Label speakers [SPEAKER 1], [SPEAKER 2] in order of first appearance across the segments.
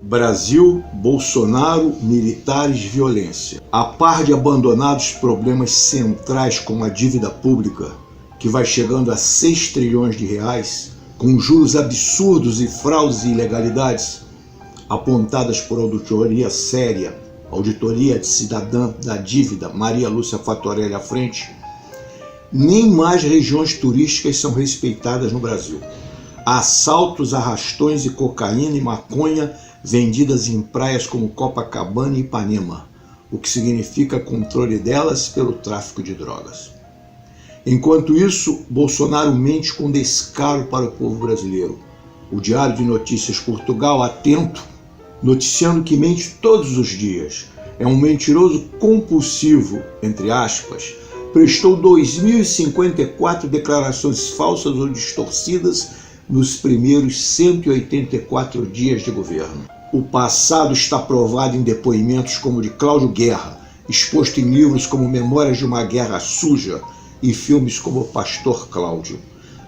[SPEAKER 1] Brasil, Bolsonaro, militares, violência. A par de abandonados problemas centrais como a dívida pública, que vai chegando a 6 trilhões de reais, com juros absurdos e fraudes e ilegalidades, apontadas por auditoria séria, Auditoria de Cidadã da Dívida, Maria Lúcia Fatorelli à frente, nem mais regiões turísticas são respeitadas no Brasil. Assaltos, arrastões e cocaína e maconha vendidas em praias como Copacabana e Ipanema, o que significa controle delas pelo tráfico de drogas. Enquanto isso, Bolsonaro mente com descaro para o povo brasileiro. O Diário de Notícias Portugal, atento, noticiando que mente todos os dias. É um mentiroso compulsivo, entre aspas, prestou 2.054 declarações falsas ou distorcidas nos primeiros 184 dias de governo. O passado está provado em depoimentos como o de Cláudio Guerra, exposto em livros como Memórias de uma Guerra Suja e filmes como Pastor Cláudio.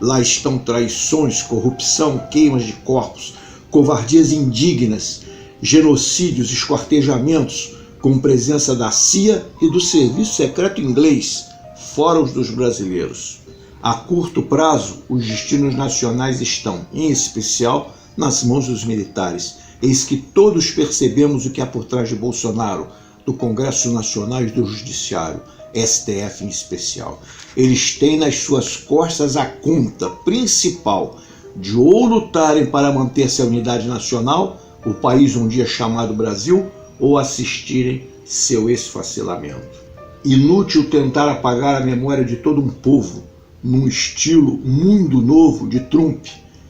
[SPEAKER 1] Lá estão traições, corrupção, queimas de corpos, covardias indignas, genocídios, esquartejamentos, com presença da CIA e do Serviço Secreto Inglês, fora os dos brasileiros. A curto prazo, os destinos nacionais estão, em especial, nas mãos dos militares. Eis que todos percebemos o que há por trás de Bolsonaro, do Congresso Nacional e do Judiciário, STF em especial. Eles têm nas suas costas a conta principal de ou lutarem para manter-se a unidade nacional, o país um dia chamado Brasil, ou assistirem seu esfacelamento. Inútil tentar apagar a memória de todo um povo, num estilo mundo novo de Trump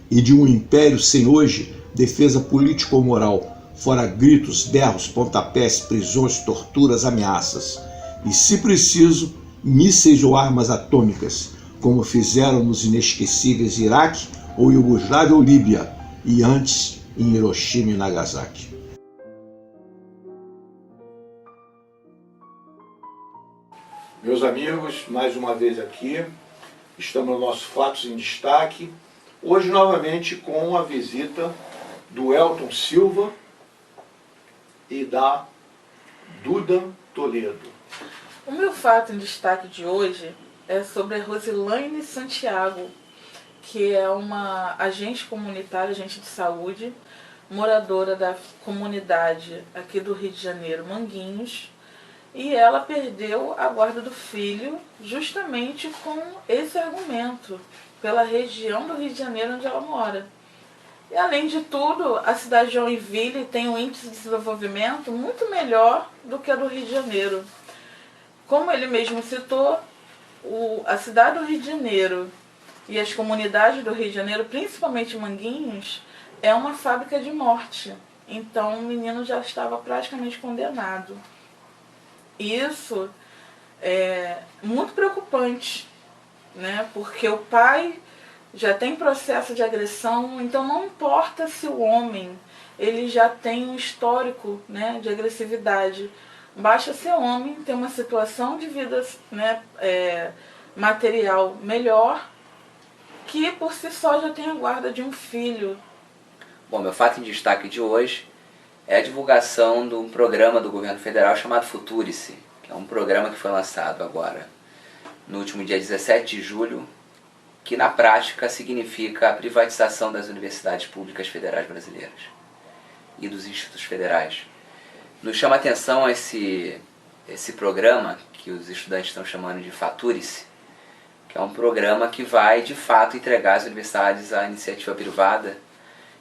[SPEAKER 1] e de um império sem hoje defesa política ou moral, fora gritos, berros, pontapés, prisões, torturas, ameaças. E, se preciso, mísseis ou armas atômicas, como fizeram nos inesquecíveis Iraque ou Iugoslávia ou Líbia, e antes em Hiroshima e Nagasaki. Meus amigos, mais uma vez aqui, estamos no nosso Fatos em Destaque, hoje novamente com a visita do Elton Silva e da Duda Toledo.
[SPEAKER 2] O meu fato em destaque de hoje é sobre a Rosilaine Santiago, que é uma agente comunitária, agente de saúde, moradora da comunidade aqui do Rio de Janeiro, Manguinhos, e ela perdeu a guarda do filho justamente com esse argumento, pela região do Rio de Janeiro onde ela mora. E além de tudo, a cidade de Joinville tem um índice de desenvolvimento muito melhor do que a do Rio de Janeiro. Como ele mesmo citou, a cidade do Rio de Janeiro e as comunidades do Rio de Janeiro, principalmente Manguinhos, é uma fábrica de morte. Então o menino já estava praticamente condenado. Isso é muito preocupante, né? Porque o pai já tem processo de agressão, então não importa se o homem ele já tem um histórico, né, de agressividade. Basta ser homem, ter uma situação de vida, né, material melhor, que por si só já tem a guarda de um filho.
[SPEAKER 3] Bom, meu fato em destaque de hoje é a divulgação de um programa do governo federal chamado Futurice, que é um programa que foi lançado agora no último dia 17 de julho, que na prática significa a privatização das universidades públicas federais brasileiras e dos institutos federais. Nos chama a atenção esse programa, que os estudantes estão chamando de Faturice, que é um programa que vai de fato entregar as universidades à iniciativa privada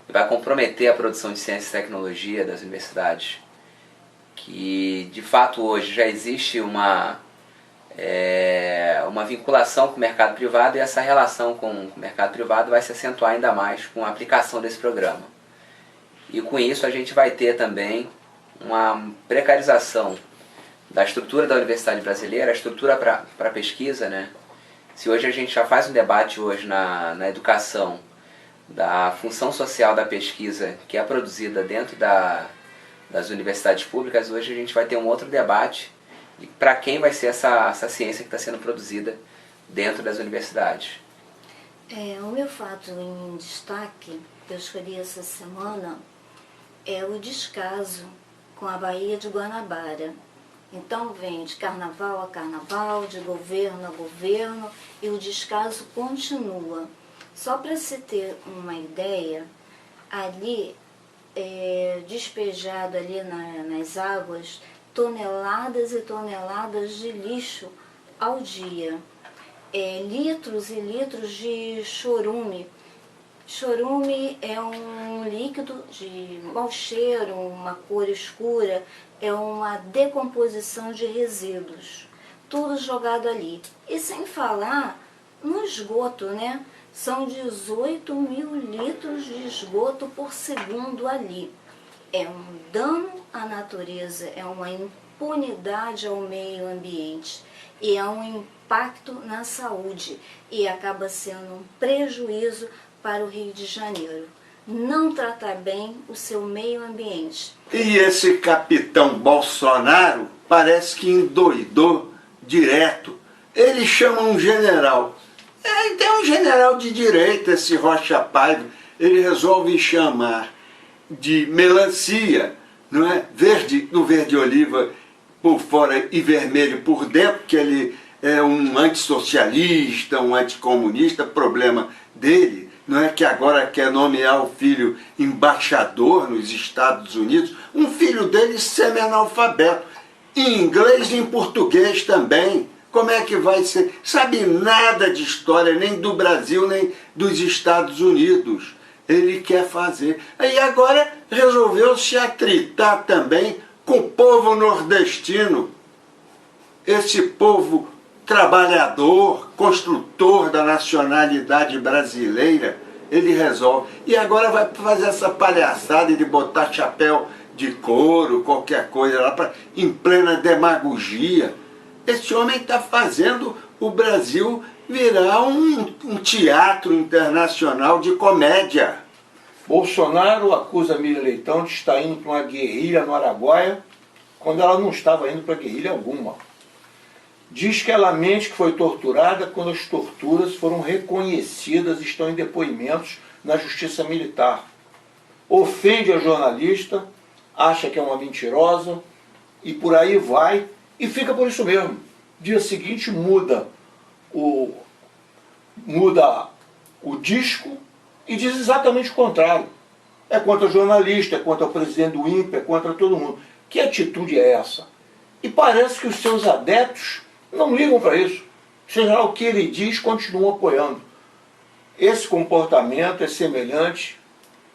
[SPEAKER 3] e vai comprometer a produção de ciência e tecnologia das universidades, que de fato hoje já existe uma vinculação com o mercado privado, e essa relação com o mercado privado vai se acentuar ainda mais com a aplicação desse programa. E com isso a gente vai ter também uma precarização da estrutura da universidade brasileira, a estrutura para pesquisa, né? Se hoje a gente já faz um debate hoje na educação da função social da pesquisa que é produzida dentro das universidades públicas, hoje a gente vai ter um outro debate de para quem vai ser essa ciência que está sendo produzida dentro das universidades.
[SPEAKER 4] O meu fato em destaque, que eu escolhi essa semana, é o descaso com a Baía de Guanabara. Então vem de carnaval a carnaval, de governo a governo, e o descaso continua. Só para se ter uma ideia, ali, despejado ali nas águas, toneladas e toneladas de lixo ao dia. Litros e litros de chorume. Chorume é um líquido de mau cheiro, uma cor escura, é uma decomposição de resíduos. Tudo jogado ali. E sem falar no esgoto, né? São 18 mil litros de esgoto por segundo ali. É um dano à natureza, é uma impunidade ao meio ambiente e é um impacto na saúde e acaba sendo um prejuízo para o Rio de Janeiro. Não tratar bem o seu meio ambiente.
[SPEAKER 5] E esse capitão Bolsonaro parece que endoidou direto. Ele chama um general. Tem um general de direita, esse Rocha Paiva, ele resolve chamar de melancia, não é? Do verde oliva por fora e vermelho por dentro, que ele é um antissocialista, um anticomunista, problema dele, não é, que agora quer nomear o filho embaixador nos Estados Unidos, um filho dele semi-analfabeto, em inglês e em português também. Como é que vai ser? Sabe nada de história, nem do Brasil, nem dos Estados Unidos. Ele quer fazer. Aí agora resolveu se atritar também com o povo nordestino. Esse povo trabalhador, construtor da nacionalidade brasileira, ele resolve. E agora vai fazer essa palhaçada de botar chapéu de couro, qualquer coisa lá, em plena demagogia. Esse homem está fazendo o Brasil virar um teatro internacional de comédia.
[SPEAKER 1] Bolsonaro acusa Miriam Leitão de estar indo para uma guerrilha no Araguaia, quando ela não estava indo para guerrilha alguma. Diz que ela mente que foi torturada quando as torturas foram reconhecidas e estão em depoimentos na justiça militar. Ofende a jornalista, acha que é uma mentirosa e por aí vai. E fica por isso mesmo. Dia seguinte muda o disco e diz exatamente o contrário. É contra o jornalista, é contra o presidente do INPE, é contra todo mundo. Que atitude é essa? E parece que os seus adeptos não ligam para isso. Seja lá o que ele diz, continuam apoiando. Esse comportamento é semelhante,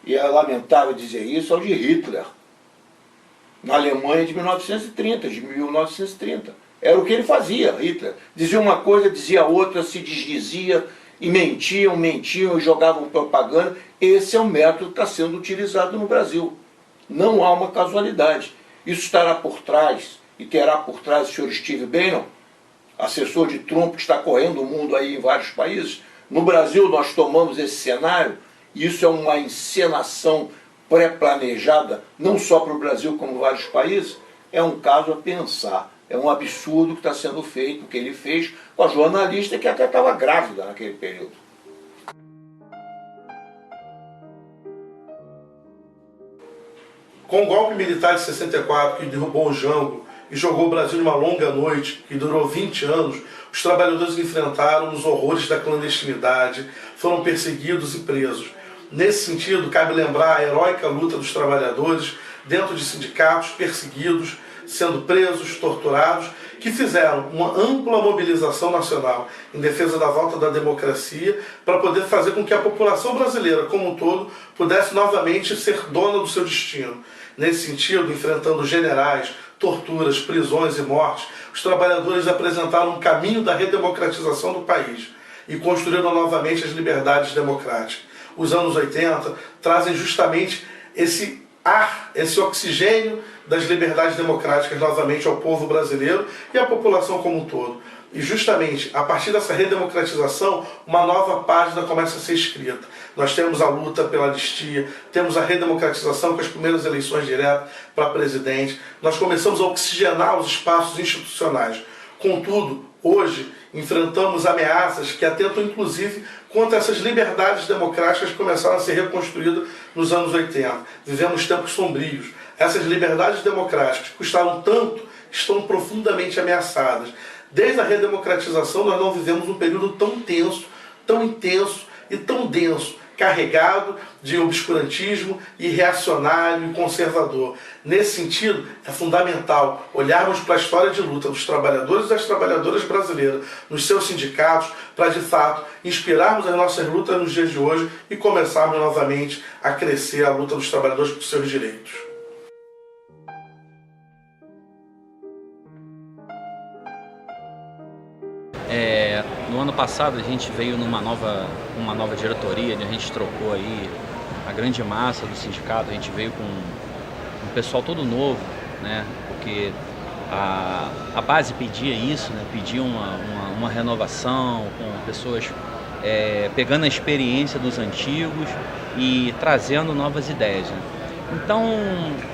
[SPEAKER 1] e é lamentável dizer isso, ao de Hitler. Na Alemanha de 1930. Era o que ele fazia, Hitler. Dizia uma coisa, dizia outra, se desdizia, e mentiam e jogavam propaganda. Esse é o método que está sendo utilizado no Brasil. Não há uma casualidade. Isso estará por trás, e terá por trás o senhor Steve Bannon, assessor de Trump, que está correndo o mundo aí em vários países. No Brasil nós tomamos esse cenário, e isso é uma encenação pré-planejada, não só para o Brasil como vários países. É um caso a pensar. É um absurdo que está sendo feito, o que ele fez com a jornalista que até estava grávida naquele período.
[SPEAKER 6] Com o golpe militar de 64, que derrubou o Jango e jogou o Brasil numa longa noite, que durou 20 anos, os trabalhadores enfrentaram os horrores da clandestinidade, foram perseguidos e presos. Nesse sentido, cabe lembrar a heróica luta dos trabalhadores dentro de sindicatos, perseguidos, sendo presos, torturados, que fizeram uma ampla mobilização nacional em defesa da volta da democracia para poder fazer com que a população brasileira como um todo pudesse novamente ser dona do seu destino. Nesse sentido, enfrentando generais, torturas, prisões e mortes, os trabalhadores apresentaram um caminho da redemocratização do país e construíram novamente as liberdades democráticas. Os anos 80 trazem justamente esse ar, esse oxigênio das liberdades democráticas novamente ao povo brasileiro e à população como um todo. E justamente a partir dessa redemocratização, uma nova página começa a ser escrita. Nós temos a luta pela anistia, temos a redemocratização com as primeiras eleições diretas para presidente, nós começamos a oxigenar os espaços institucionais. Contudo, hoje enfrentamos ameaças que atentam inclusive contra essas liberdades democráticas que começaram a ser reconstruídas nos anos 80. Vivemos tempos sombrios. Essas liberdades democráticas que custaram tanto estão profundamente ameaçadas. Desde a redemocratização nós não vivemos um período tão tenso, tão intenso e tão denso, carregado de obscurantismo e reacionário e conservador. Nesse sentido, é fundamental olharmos para a história de luta dos trabalhadores e das trabalhadoras brasileiras, nos seus sindicatos, para de fato inspirarmos as nossas lutas nos dias de hoje e começarmos novamente a crescer a luta dos trabalhadores por seus direitos.
[SPEAKER 7] No ano passado a gente veio uma nova diretoria, a gente trocou aí a grande massa do sindicato, a gente veio com um pessoal todo novo, né? Porque a base pedia isso, né? Pedia uma renovação, com pessoas pegando a experiência dos antigos e trazendo novas ideias, né? Então,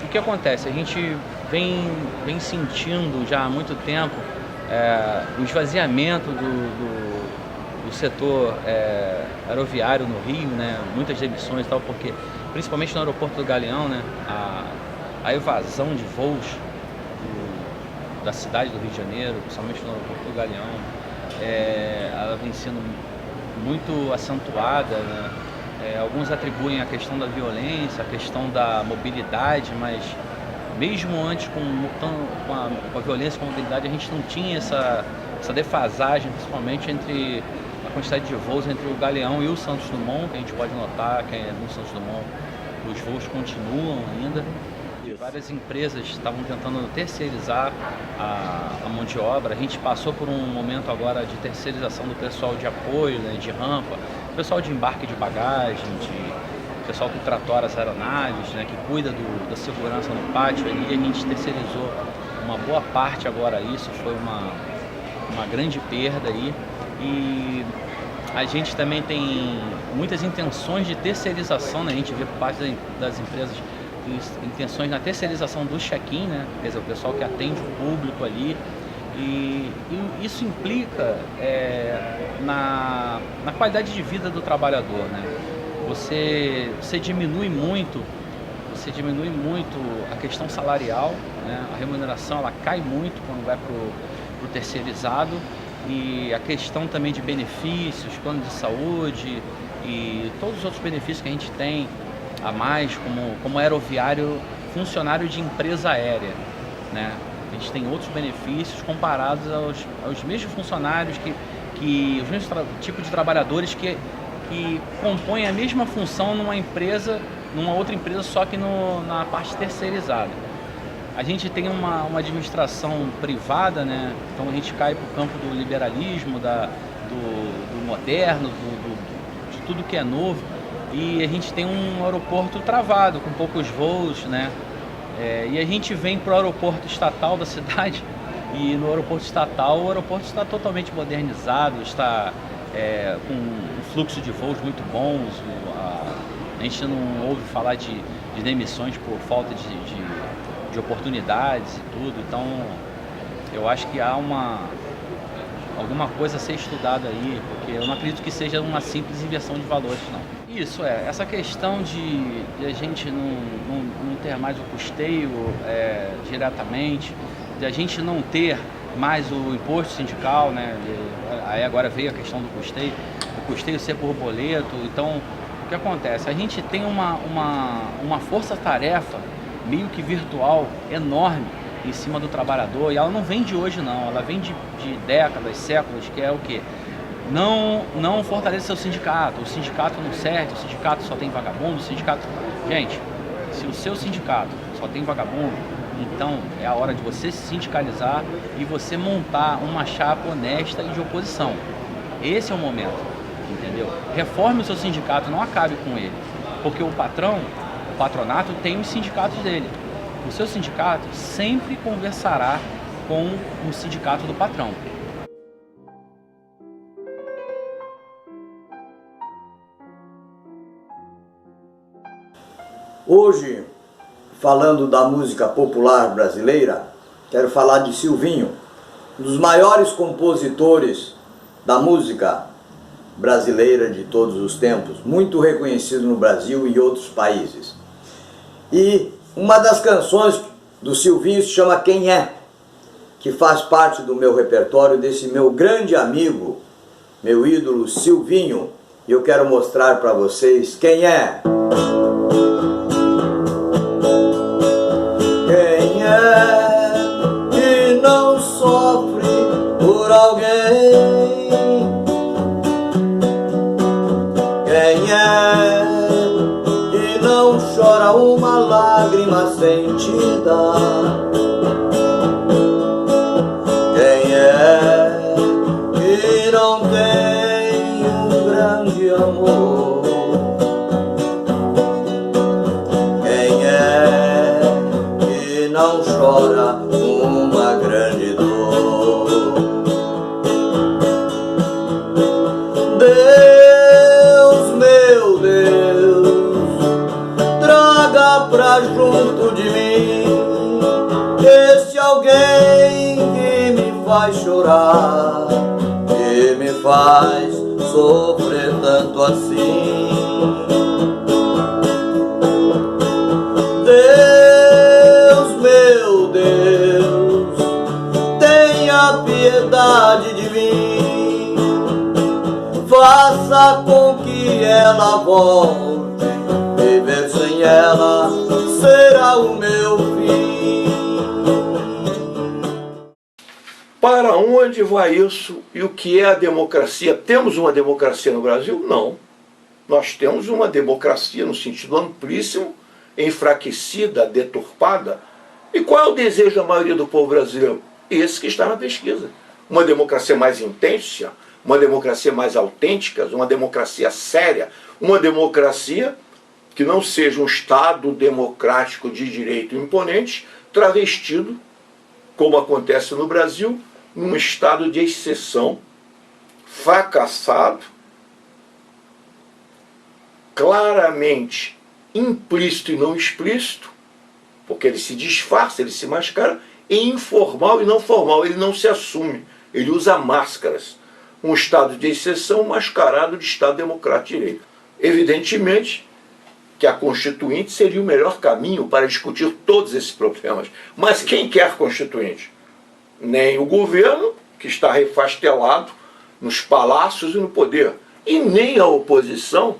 [SPEAKER 7] o que acontece? A gente vem sentindo já há muito tempo o esvaziamento do setor aeroviário no Rio, né? Muitas demissões e tal, porque principalmente no aeroporto do Galeão, né? A evasão de voos da cidade do Rio de Janeiro, principalmente no aeroporto do Galeão, ela vem sendo muito acentuada, né? Alguns atribuem a questão da violência, a questão da mobilidade, mas mesmo antes com a violência e com a mobilidade, a gente não tinha essa defasagem, principalmente entre a quantidade de voos entre o Galeão e o Santos Dumont, que a gente pode notar que no Santos Dumont os voos continuam ainda. E várias empresas estavam tentando terceirizar a mão de obra. A gente passou por um momento agora de terceirização do pessoal de apoio, né, de rampa, pessoal de embarque de bagagem, pessoal que tratora as aeronaves, né, que cuida da segurança no pátio ali. A gente terceirizou uma boa parte agora. Isso foi uma grande perda aí. E a gente também tem muitas intenções de terceirização, né? A gente vê por parte das empresas intenções na terceirização do check-in, né? Quer dizer, o pessoal que atende o público ali. E isso implica na qualidade de vida do trabalhador, né? Você diminui muito a questão salarial, né? A remuneração ela cai muito quando vai para o terceirizado, e a questão também de benefícios, plano de saúde e todos os outros benefícios que a gente tem a mais como aeroviário, funcionário de empresa aérea, né? A gente tem outros benefícios comparados aos mesmos funcionários os mesmos tipos de trabalhadores que compõem a mesma função numa outra empresa, só que na parte terceirizada. A gente tem uma administração privada, né? Então a gente cai para o campo do liberalismo, do moderno, de tudo que é novo, e a gente tem um aeroporto travado, com poucos voos, né? E a gente vem para o aeroporto estatal da cidade, e no aeroporto estatal o aeroporto está totalmente modernizado, está com um fluxo de voos muito bons. A gente não ouve falar de demissões por falta de oportunidades e tudo. Então eu acho que há alguma coisa a ser estudada aí, porque eu não acredito que seja uma simples inversão de valores, não. Isso essa questão de a gente não ter mais o custeio diretamente, de a gente não ter mais o imposto sindical, né? Aí agora veio a questão do custeio ser por boleto. Então o que acontece? A gente tem uma força-tarefa meio que virtual enorme em cima do trabalhador, e ela não vem de hoje não, ela vem de décadas, séculos, que é o quê? Não fortaleça seu sindicato, o sindicato não serve, o sindicato só tem vagabundo, Gente, se o seu sindicato só tem vagabundo, então é a hora de você se sindicalizar e você montar uma chapa honesta e de oposição. Esse é o momento, entendeu? Reforme o seu sindicato, não acabe com ele, porque o patrão patronato tem os sindicatos dele. O seu sindicato sempre conversará com o sindicato do patrão.
[SPEAKER 8] Hoje, falando da música popular brasileira, quero falar de Silvinho, um dos maiores compositores da música brasileira de todos os tempos, muito reconhecido no Brasil e em outros países. E uma das canções do Silvinho se chama Quem É?, que faz parte do meu repertório, desse meu grande amigo, meu ídolo Silvinho, e eu quero mostrar para vocês quem é. Quem é que não sofre por alguém? Quem é que não chora uma lágrima sentida? Quem é que não tem um grande amor? Quem é que não chora uma grande dor? Deus, meu Deus, traga pra junto de mim esse alguém que me faz chorar, que me faz sofrer tanto assim. Deus, meu Deus, tenha piedade de mim, faça com que ela volte, viver sem ela será o meu fim.
[SPEAKER 1] Para onde vai isso e o que é a democracia? Temos uma democracia no Brasil? Não. Nós temos uma democracia no sentido amplíssimo, enfraquecida, deturpada. E qual é o desejo da maioria do povo brasileiro? Esse que está na pesquisa. Uma democracia mais intensa, uma democracia mais autêntica, uma democracia séria, uma democracia que não seja um Estado democrático de direito imponente, travestido, como acontece no Brasil, num estado de exceção, fracassado, claramente implícito e não explícito, porque ele se disfarça, ele se mascara, e informal e não formal, ele não se assume, ele usa máscaras. Um estado de exceção mascarado de Estado democrático de direito. Evidentemente que a Constituinte seria o melhor caminho para discutir todos esses problemas. Mas quem quer Constituinte? Nem o governo, que está refastelado nos palácios e no poder, e nem a oposição,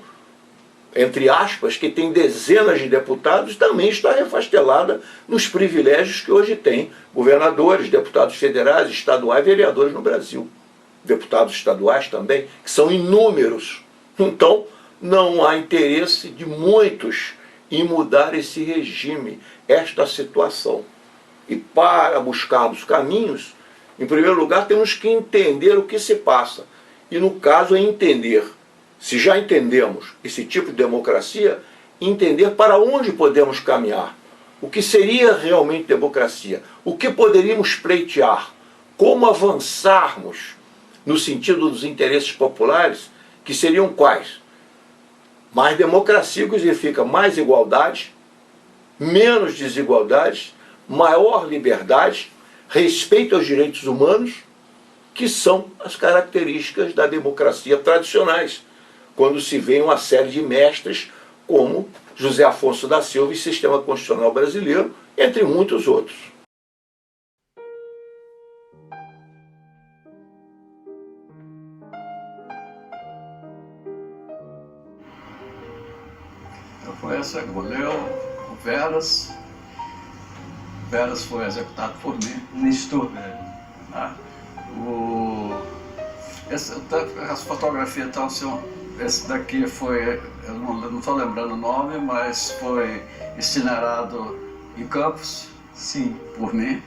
[SPEAKER 1] entre aspas, que tem dezenas de deputados, também está refastelada nos privilégios que hoje tem governadores, deputados federais, estaduais, vereadores no Brasil. Deputados estaduais também, que são inúmeros. Então, não há interesse de muitos em mudar esse regime, esta situação. E para buscarmos caminhos, em primeiro lugar, temos que entender o que se passa. E no caso é entender, se já entendemos esse tipo de democracia, entender para onde podemos caminhar. O que seria realmente democracia? O que poderíamos pleitear? Como avançarmos no sentido dos interesses populares, que seriam quais? Mais democracia significa mais igualdade, menos desigualdade, maior liberdade, respeito aos direitos humanos, que são as características da democracia tradicionais, quando se vê uma série de mestres como José Afonso da Silva e Sistema Constitucional Brasileiro, entre muitos outros.
[SPEAKER 9] Foi morreu o Veras. Veras foi executado por mim.
[SPEAKER 10] Nestor.
[SPEAKER 9] As fotografias estão assim, esse daqui foi, eu não estou lembrando o nome, mas foi incinerado em Campos.
[SPEAKER 10] Sim.
[SPEAKER 9] Por mim.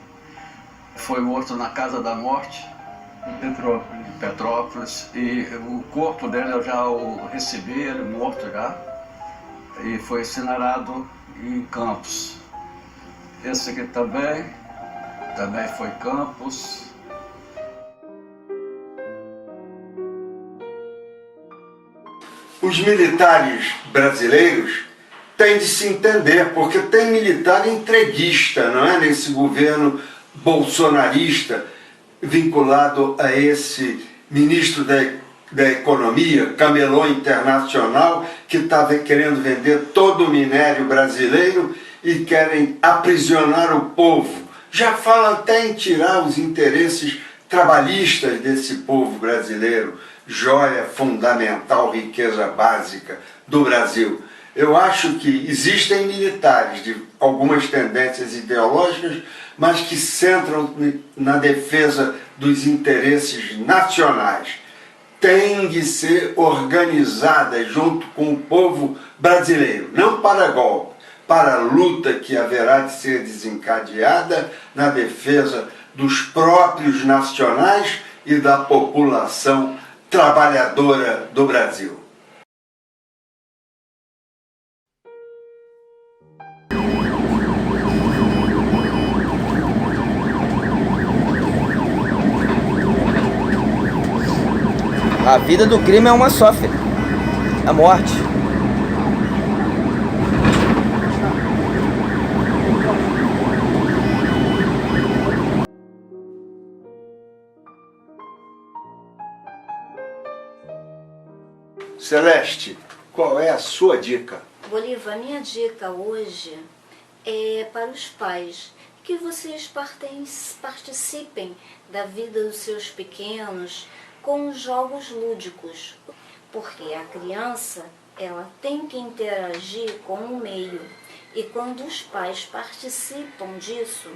[SPEAKER 9] Foi morto na Casa da Morte.
[SPEAKER 10] Em
[SPEAKER 9] Petrópolis. E o corpo dele eu já o recebi, ele morto já. E foi incinerado em Campos. Esse aqui também foi Campos.
[SPEAKER 5] Os militares brasileiros têm de se entender, porque tem militar entreguista, não é? Nesse governo bolsonarista vinculado a esse ministro da Economia, camelô internacional, que estava querendo vender todo o minério brasileiro e querem aprisionar o povo. Já falam até em tirar os interesses trabalhistas desse povo brasileiro, joia fundamental, riqueza básica do Brasil. Eu acho que existem militares de algumas tendências ideológicas, mas que centram na defesa dos interesses nacionais. Têm de ser organizadas junto com o povo brasileiro, não para golpe, para a luta que haverá de ser desencadeada na defesa dos próprios nacionais e da população trabalhadora do Brasil.
[SPEAKER 11] A vida do crime é uma só, filho. A morte.
[SPEAKER 5] Celeste, qual é a sua dica?
[SPEAKER 4] Bolívar, a minha dica hoje é para os pais, que vocês participem da vida dos seus pequenos com jogos lúdicos, porque a criança ela tem que interagir com o meio, e quando os pais participam disso,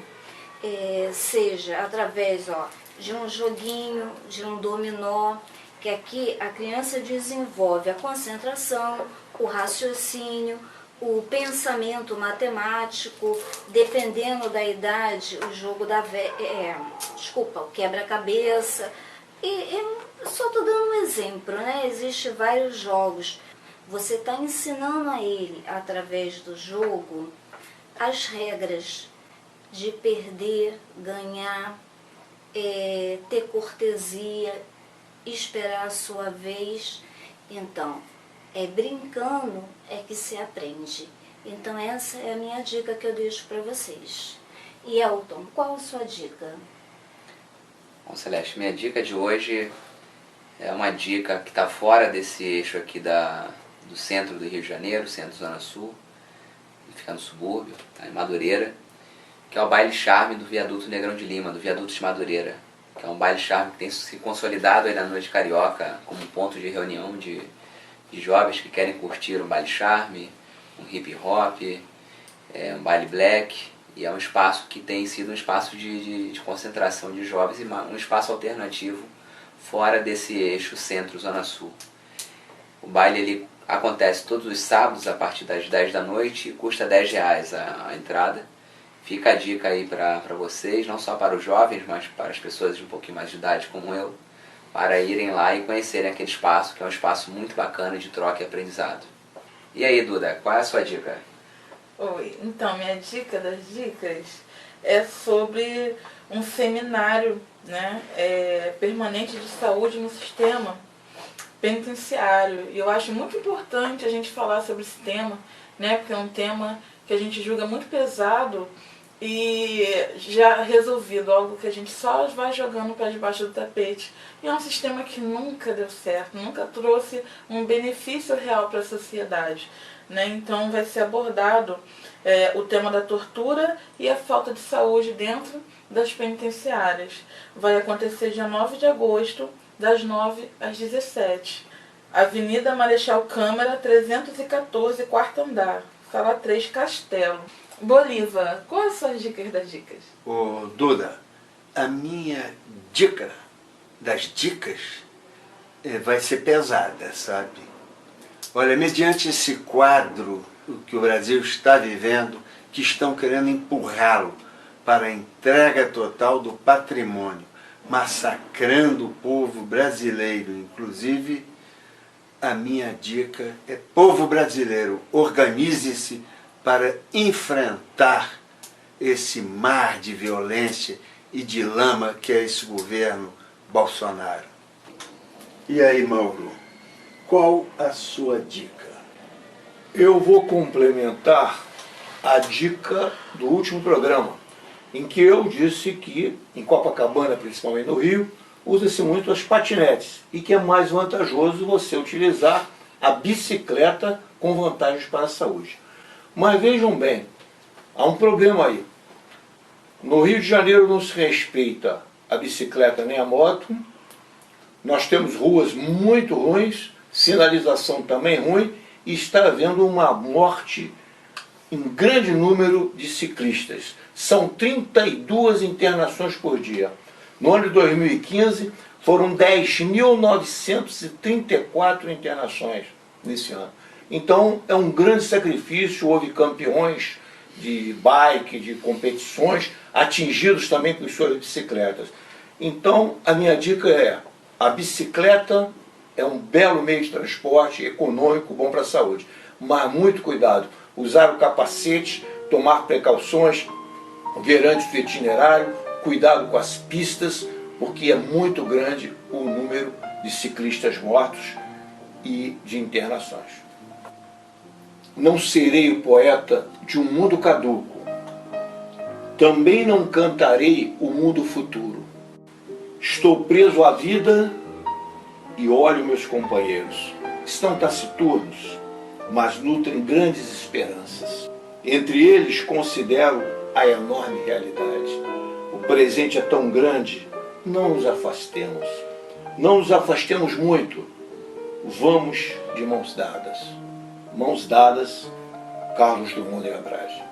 [SPEAKER 4] seja através de um joguinho, de um dominó, que aqui a criança desenvolve a concentração, o raciocínio, o pensamento matemático, dependendo da idade, o jogo o quebra-cabeça. E eu só estou dando um exemplo, né? Existem vários jogos. Você está ensinando a ele, através do jogo, as regras de perder, ganhar, ter cortesia, esperar a sua vez. Então, brincando é que se aprende. Então, essa é a minha dica que eu deixo para vocês. E Elton, qual a sua dica?
[SPEAKER 3] Bom, Celeste, minha dica de hoje é uma dica que está fora desse eixo aqui do centro do Rio de Janeiro, centro-zona sul, fica no subúrbio, tá, em Madureira, que é o baile charme do Viaduto Negrão de Lima, do Viaduto de Madureira, que é um baile charme que tem se consolidado aí na noite carioca como ponto de reunião de jovens que querem curtir um baile charme, um hip hop, um baile black. E é um espaço que tem sido um espaço de concentração de jovens e um espaço alternativo fora desse eixo centro-zona sul. O baile ele acontece todos os sábados a partir das 10 da noite e custa R$10 a entrada. Fica a dica aí para vocês, não só para os jovens, mas para as pessoas de um pouquinho mais de idade como eu, para irem lá e conhecerem aquele espaço, que é um espaço muito bacana de troca e aprendizado. E aí, Duda, qual é a sua dica?
[SPEAKER 2] Oi, então minha dica das dicas é sobre um seminário, né, permanente de saúde no sistema penitenciário. E eu acho muito importante a gente falar sobre esse tema, né, porque é um tema que a gente julga muito pesado e já resolvido, algo que a gente só vai jogando para debaixo do tapete. E é um sistema que nunca deu certo, nunca trouxe um benefício real para a sociedade. Né? Então vai ser abordado o tema da tortura e a falta de saúde dentro das penitenciárias. Vai acontecer dia 9 de agosto, das 9 às 17. Avenida Marechal Câmara, 314, quarto andar, sala 3, Castelo. Bolívar, quais são as dicas das dicas?
[SPEAKER 5] Ô, Duda, a minha dica das dicas vai ser pesada, sabe? Olha, mediante esse quadro que o Brasil está vivendo, que estão querendo empurrá-lo para a entrega total do patrimônio, massacrando o povo brasileiro, inclusive, a minha dica é: povo brasileiro, organize-se para enfrentar esse mar de violência e de lama que é esse governo Bolsonaro? E aí, Mauro, qual a sua dica?
[SPEAKER 1] Eu vou complementar a dica do último programa, em que eu disse que, em Copacabana, principalmente no Rio, usa-se muito as patinetes e que é mais vantajoso você utilizar a bicicleta com vantagens para a saúde. Mas vejam bem, há um problema aí. No Rio de Janeiro não se respeita a bicicleta nem a moto, nós temos ruas muito ruins, sinalização também ruim, e está havendo uma morte em grande número de ciclistas. São 32 internações por dia. No ano de 2015, foram 10.934 internações nesse ano. Então, é um grande sacrifício, houve campeões de bike, de competições, atingidos também por suas bicicletas. Então, a minha dica é, a bicicleta é um belo meio de transporte, econômico, bom para a saúde. Mas muito cuidado, usar o capacete, tomar precauções, ver antes do itinerário, cuidado com as pistas, porque é muito grande o número de ciclistas mortos e de internações. Não serei o poeta de um mundo caduco, também não cantarei o mundo futuro. Estou preso à vida e olho meus companheiros. Estão taciturnos, mas nutrem grandes esperanças. Entre eles considero a enorme realidade. O presente é tão grande, não nos afastemos. Não nos afastemos muito. Vamos de mãos dadas. Mãos dadas, Carlos Drummond de Andrade.